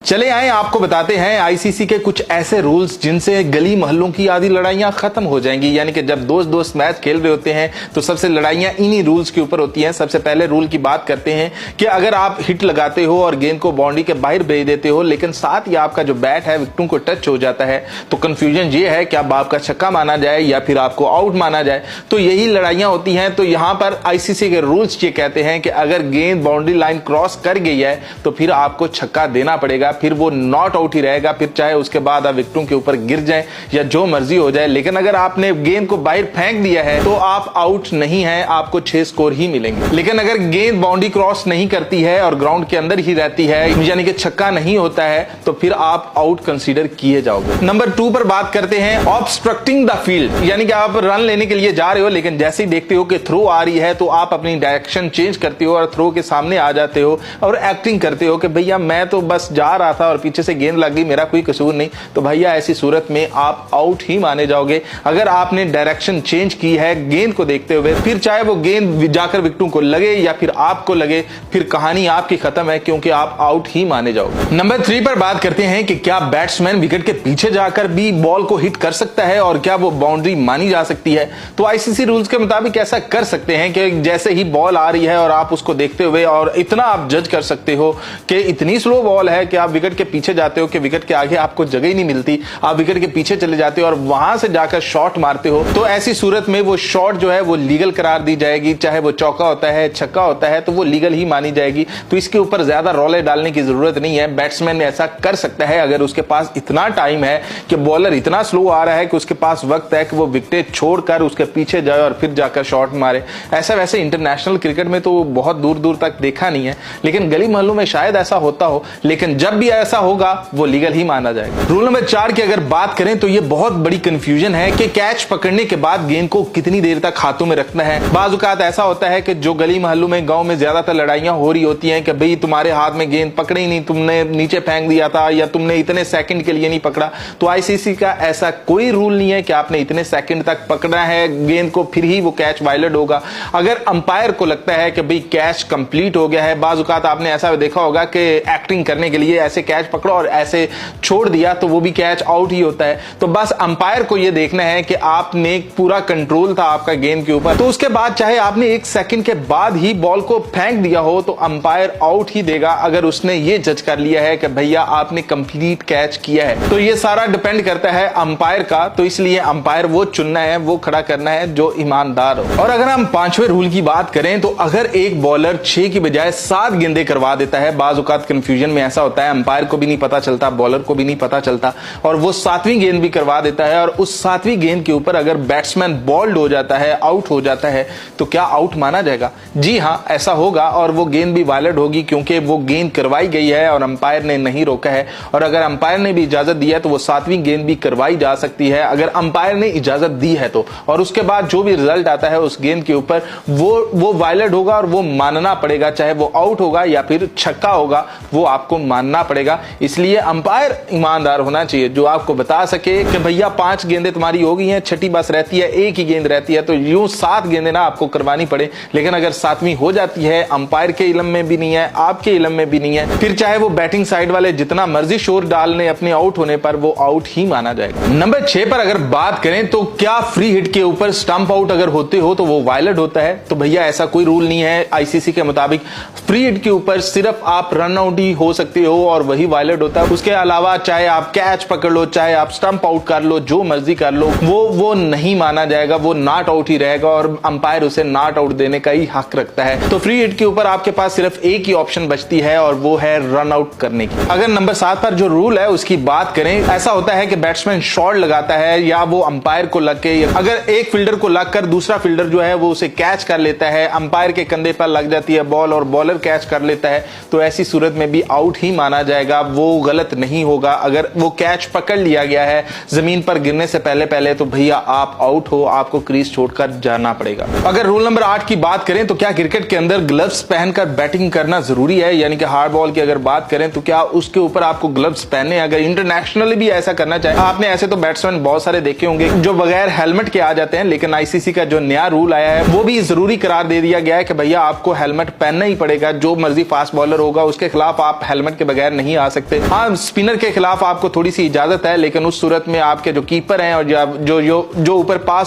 चले आए आपको बताते हैं आईसीसी के कुछ ऐसे रूल्स जिनसे गली मोहल्लों की आधी लड़ाइयां खत्म हो जाएंगी। यानी कि जब दोस्त दोस्त मैच खेल रहे होते हैं तो सबसे लड़ाइयां इन्हीं रूल्स के ऊपर होती हैं। सबसे पहले रूल की बात करते हैं कि अगर आप हिट लगाते हो और गेंद को बाउंड्री के बाहर भेज देते हो लेकिन साथ ही आपका जो बैट है विकेटों को टच हो जाता है तो कंफ्यूजन ये है कि अब आपका छक्का माना जाए या फिर आपको आउट माना जाए। तो यही लड़ाइयां होती हैं। तो यहां पर आईसीसी के रूल्स ये कहते हैं कि अगर गेंद बाउंड्री लाइन क्रॉस कर गई है तो फिर आपको छक्का देना पड़ेगा, फिर वो नॉट आउट ही रहेगा, फिर चाहे उसके बाद आप विकेटों के ऊपर गिर जाए या जो मर्जी हो जाए। लेकिन अगर आपने गेंद को बाहर फेंक दिया है तो आप आउट नहीं है, आपको 6 स्कोर ही मिलेंगे। लेकिन अगर गेंद बाउंड्री क्रॉस नहीं करती है और ग्राउंड के अंदर ही रहती है यानी कि छक्का नहीं होता है तो फिर आप आउट कंसीडर किए जाओगे। नंबर 2 पर बात करते हैं ऑब्स्ट्रक्टिंग द फील्ड। यानी कि आप रन लेने के लिए जा रहे हो लेकिन जैसे ही देखते हो कि थ्रो आ रही है तो आप अपनी डायरेक्शन चेंज करते हो और थ्रो के सामने आ जाते हो और एक्टिंग करते हो कि भैया मैं तो बस जा रहा था और पीछे से गेंद लग गई, मेरा कोई कसूर नहीं। तो भैया ऐसी सूरत में आप आउट ही माने जाओगे। अगर आपने डायरेक्शन चेंज की है गेंद को देखते हुए, फिर चाहे वो गेंद जाकर विकेटों को लगे या फिर आपको लगे, फिर कहानी आपकी खत्म है क्योंकि आप आउट ही माने जाओगे। नंबर 3 पर बात करते हैं कि क्या बैट्समैन विकेट के पीछे जाकर भी बॉल को हिट कर सकता है और क्या वो बाउंड्री मानी जा सकती है। तो आईसीसी रूल्स के मुताबिक ऐसा कर सकते हैं कि जैसे ही बॉल आ रही है और आप उसको देखते हुए और इतना आप जज कर सकते हो कि इतनी स्लो बॉल है कि आप विकेट के पीछे जाते हो कि विकेट के आगे आपको जगह ही नहीं मिलती, आप विकेट के पीछे चले जाते हो और वहां से जाकर शॉट मारते हो। तो ऐसी सूरत में वो शॉट जो है वो लीगल करार दी जाएगी, चाहे वो चौका होता है छक्का होता है तो वो लीगल ही मानी जाएगी। तो इसके ऊपर ज्यादा रौले डालने की जरूरत नहीं है। बैट्समैन ऐसा कर सकता है अगर उसके पास इतना टाइम है कि बॉलर इतना स्लो आ रहा है कि उसके पास वक्त है कि वो विकेट छोड़कर उसके पीछे जाए और फिर जाकर शॉट मारे। ऐसा वैसे इंटरनेशनल क्रिकेट में तो बहुत दूर दूर तक देखा नहीं है, लेकिन गली मोहल्लों में शायद ऐसा होता हो। लेकिन जब भी ऐसा होगा वो लीगल ही माना जाएगा। रूल नंबर 4 की अगर बात करें तो ये बहुत बड़ी कंफ्यूजन है कि कैच पकड़ने के बाद गेंद को कितनी देर तक हाथों में रखना है। बाज़ औक़ात ऐसा होता है कि जो गली मोहल्लों में गांव में ज्यादातर लड़ाइयां हो रही होती हैं कि भाई तुम्हारे हाथ में गेंद पकड़े ही नहीं, तुमने नीचे फेंक दिया था या तुमने इतने सेकंड के लिए नहीं पकड़ा। तो आईसीसी का ऐसा कोई रूल नहीं है कि आपने इतने सेकंड तक पकड़ा है गेंद को फिर ही वो कैच वायलेट होगा। अगर अंपायर को लगता है कि भाई कैच कंप्लीट हो गया है, बाज़ औक़ात आपने ऐसा देखा होगा कि एक्टिंग करने के लिए ऐसे कैच पकड़ो और ऐसे छोड़ दिया तो वो भी कैच आउट ही होता है। तो बस अंपायर को ये देखना है कि आपने पूरा कंट्रोल था आपका गेंद के ऊपर, तो उसके बाद चाहे आपने 1 सेकंड के बाद ही बॉल को फेंक दिया हो तो अंपायर आउट ही देगा अगर उसने ये जज कर लिया है कि भैया आपने कंप्लीट कैच किया है। तो ये सारा डिपेंड करता है अंपायर का, तो इसलिए अंपायर वो चुनना है, वो खड़ा करना है जो ईमानदार हो। और अगर हम 5वें रूल की बात करें तो अगर एक बॉलर 6 की बजाय 7 गेंदें करवा देता है, बाज़ औक़ात कंफ्यूजन में ऐसा होता है अंपायर को भी नहीं पता चलता, बॉलर को भी नहीं पता चलता और वो 7वीं गेंद भी करवा देता है और उस 7वीं गेंद के ऊपर अगर बैट्समैन बॉल्ड हो जाता है, आउट हो जाता है तो क्या आउट माना जाएगा? जी हां, ऐसा होगा और वो गेंद भी वायलेट होगी क्योंकि वो गेंद करवाई गई है और अंपायर ने नहीं रोका है। और अगर अंपायर ने भी इजाजत दी है तो वो 7वीं गेंद भी करवाई जा सकती है अगर अंपायर ने इजाजत दी है तो। और उसके बाद जो भी रिजल्ट आता है उस गेंद के ऊपर वो वायलेट होगा और वो मानना पड़ेगा, चाहे वो आउट होगा या फिर छक्का होगा वो आपको मानना पड़ेगा। इसलिए अंपायर ईमानदार होना चाहिए जो आपको बता सके कि भैया 5 गेंदें तुम्हारी हो गई हैं, छठी बस रहती है, 1 ही गेंद रहती है, तो यूं 7 गेंदें ना आपको करवानी पड़े। लेकिन अगर 7वीं हो जाती है, अंपायर के इल्म में भी नहीं है, आपके इल्म में भी नहीं है, फिर चाहे वो बैटिंग साइड वाले जितना मर्जी शोर डाल लें अपने आउट होने पर, वो आउट ही माना जाएगा। नंबर 6 पर अगर बात करें तो क्या फ्री हिट के ऊपर स्टंप आउट अगर होते हो तो वो वायलेट होता है? तो भैया ऐसा कोई रूल नहीं है आईसीसी के मुताबिक। फ्री हिट के ऊपर सिर्फ आप रन आउट ही हो सकते हो और वही वायलेट होता है। उसके अलावा चाहे आप कैच पकड़ लो, चाहे आप स्टंप आउट कर लो, जो मर्जी कर लो, वो नहीं माना जाएगा, वो नॉट आउट ही रहेगा और अंपायर उसे नॉट आउट देने का ही हक रखता है। तो फ्री हिट के ऊपर आपके पास सिर्फ एक ही ऑप्शन बचती है और वो है रन आउट करने की। अगर नंबर 7 पर जो रूल है उसकी बात करें, ऐसा होता है कि बैट्समैन शॉट लगाता है या वो अंपायर को लग के, अगर एक फील्डर को लगकर दूसरा फील्डर जो है वो उसे कैच कर लेता है, अंपायर के कंधे पर लग जाती है बॉल और बॉलर कैच कर लेता है, तो ऐसी सूरत में भी आउट ही माना जाएगा, वो गलत नहीं होगा। अगर वो कैच पकड़ लिया गया है जमीन पर गिरने से पहले तो भैया आप आउट हो, आपको क्रीज छोड़कर जाना पड़ेगा। अगर रूल नंबर 8 की बात करें तो क्या क्रिकेट के अंदर ग्लव्स पहनकर बैटिंग करना जरूरी है? यानी कि हार्ड बॉल की अगर बात करें तो क्या उसके ऊपर आपको ग्लव्स पहनने? अगर इंटरनेशनली भी ऐसा करना चाहे, आपने ऐसे तो बैट्समैन बहुत सारे देखे होंगे जो बगैर हेलमेट के आ जाते हैं, लेकिन आईसीसी का जो नया रूल आया है वो भी जरूरी करार दे दिया गया है कि भैया आपको हेलमेट पहनना ही पड़ेगा। जो मर्जी फास्ट बॉलर होगा उसके खिलाफ आप हेलमेट के बगैर नहीं आ सकते। हाँ, स्पिनर के खिलाफ आपको थोड़ी सी इजाजत है, लेकिन उस सूरत में आपके जो कीपर हैं और जो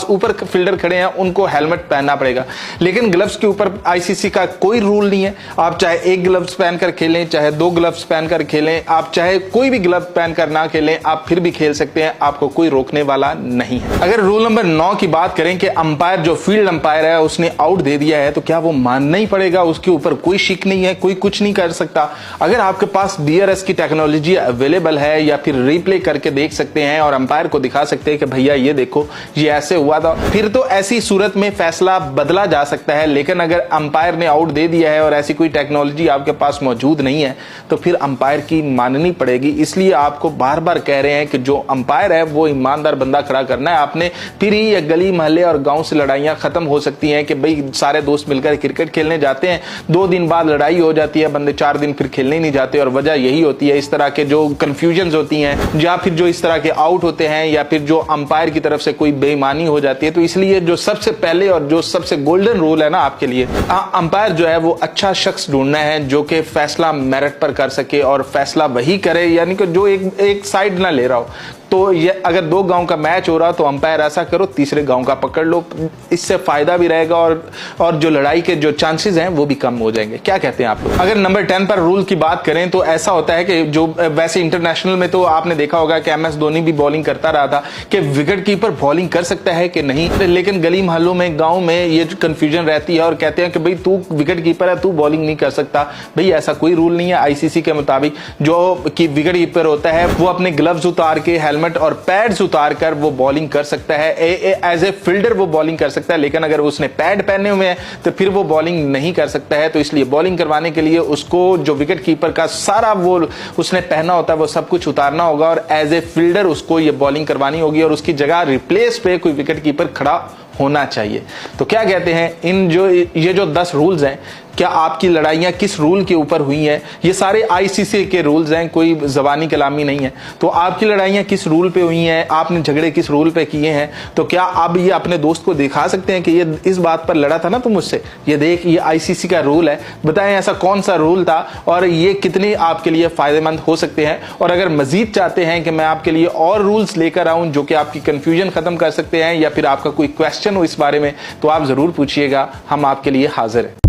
ऊपर फील्डर खड़े हैं उनको हेलमेट पहनना पड़ेगा। लेकिन ग्लव्स के ऊपर आईसीसी का कोई रूल नहीं है। आप चाहे एक ग्लव्स पहनकर खेलें, चाहे दो ग्लव्स पहनकर खेलें, आप चाहे कोई भी ग्लव पहनकर ना खेलें, आप फिर भी खेल सकते हैं, आपको कोई रोकने वाला नहीं है। अगर रूल नंबर 9 की बात करें कि अंपायर जो फील्ड अंपायर है उसने आउट दे दिया है, तो क्या वो मानना ही पड़ेगा? उसके ऊपर कोई शिक नहीं है, कोई कुछ नहीं कर सकता। अगर आपके पास DRS की टेक्नोलॉजी अवेलेबल है या फिर रिप्ले करके देख सकते हैं और अंपायर को दिखा सकते हैं कि भैया ये देखो ये ऐसे हुआ था, फिर तो ऐसी सूरत में फैसला बदला जा सकता है। लेकिन अगर अंपायर ने आउट दे दिया है और ऐसी कोई टेक्नोलॉजी आपके पास मौजूद नहीं है, तो फिर अंपायर की माननी पड़ेगी। इसलिए आपको बार बार कह रहे हैं कि जो अंपायर है वो ईमानदार बंदा खड़ा करना है आपने, फिर ही ये गली मोहल्ले और गांव से लड़ाइयां खत्म हो सकती हैं। कि भाई सारे दोस्त मिलकर क्रिकेट खेलने जाते हैं, 2 दिन बाद लड़ाई हो जाती है, बंदे 4 दिन फिर खेलने नहीं जाते, और वजह यही होती है इस तरह के जो कंफ्यूजन होती हैं, या फिर जो इस तरह के आउट होते हैं, या फिर जो अंपायर की तरफ से कोई बेईमानी हो जाती है। तो इसलिए जो सबसे पहले और जो सबसे गोल्डन रूल है ना आपके लिए, अंपायर जो है वो अच्छा शख्स ढूंढना है जो कि फैसला मेरिट पर कर सके और फैसला वही करे, यानी कि जो एक साइड ना ले रहा हो। तो ये अगर 2 गांव का मैच हो रहा तो अंपायर ऐसा करो, तीसरे गांव का पकड़ लो, इससे फायदा भी रहेगा और जो लड़ाई के जो चांसेस हैं वो भी कम हो जाएंगे। क्या कहते हैं आप लोग? अगर नंबर 10 पर रूल की बात करें तो ऐसा होता है कि जो वैसे इंटरनेशनल में तो आपने देखा होगा कि MS धोनी भी बॉलिंग करता रहा था कि विकेट कीपर बॉलिंग कर सकता है कि नहीं, लेकिन गली मोहल्लों में गाँव में ये कंफ्यूजन रहती है और कहते हैं कि भाई तू विकेट कीपर है, तू बॉलिंग नहीं कर सकता। भाई ऐसा कोई रूल नहीं है। ICC के मुताबिक जो विकेट कीपर होता है वो अपने ग्लव्स उतार के, हेलमेट और पैड्स उतार कर वो बॉलिंग कर सकता है। एज ए फील्डर वो बॉलिंग कर सकता है, लेकिन अगर उसने पैड पहने हुए हैं तो फिर वो बॉलिंग नहीं कर सकता है। तो इसलिए बॉलिंग करवाने के लिए उसको जो विकेट कीपर का सारा वो उसने पहना होता है वो सब कुछ उतारना होगा, और एज ए फील्डर उसको ये बॉलिंग करवानी होगी, और उसकी जगह रिप्लेस पे कोई विकेट कीपर खड़ा होना चाहिए। तो क्या कहते हैं ये जो 10 रूल्स हैं, क्या आपकी लड़ाइयां किस रूल के ऊपर हुई हैं? ये सारे ICC के रूल्स हैं, कोई ज़बानी कलामी नहीं है। तो आपकी लड़ाइयां किस रूल पे हुई हैं, आपने झगड़े किस रूल पे किए हैं? तो क्या आप ये अपने दोस्त को दिखा सकते हैं कि ये इस बात पर लड़ा था ना तुम मुझसे, ये देख ये ICC का रूल है, बताएं ऐसा कौन सा रूल था और ये कितने आपके लिए फायदेमंद हो सकते हैं। और अगर मजीद चाहते हैं कि मैं आपके लिए और रूल्स लेकर आऊं जो कि आपकी कंफ्यूजन खत्म कर सकते हैं, या फिर आपका कोई क्वेश्चन हो इस बारे में, तो आप जरूर पूछिएगा, हम आपके लिए हाजिर हैं।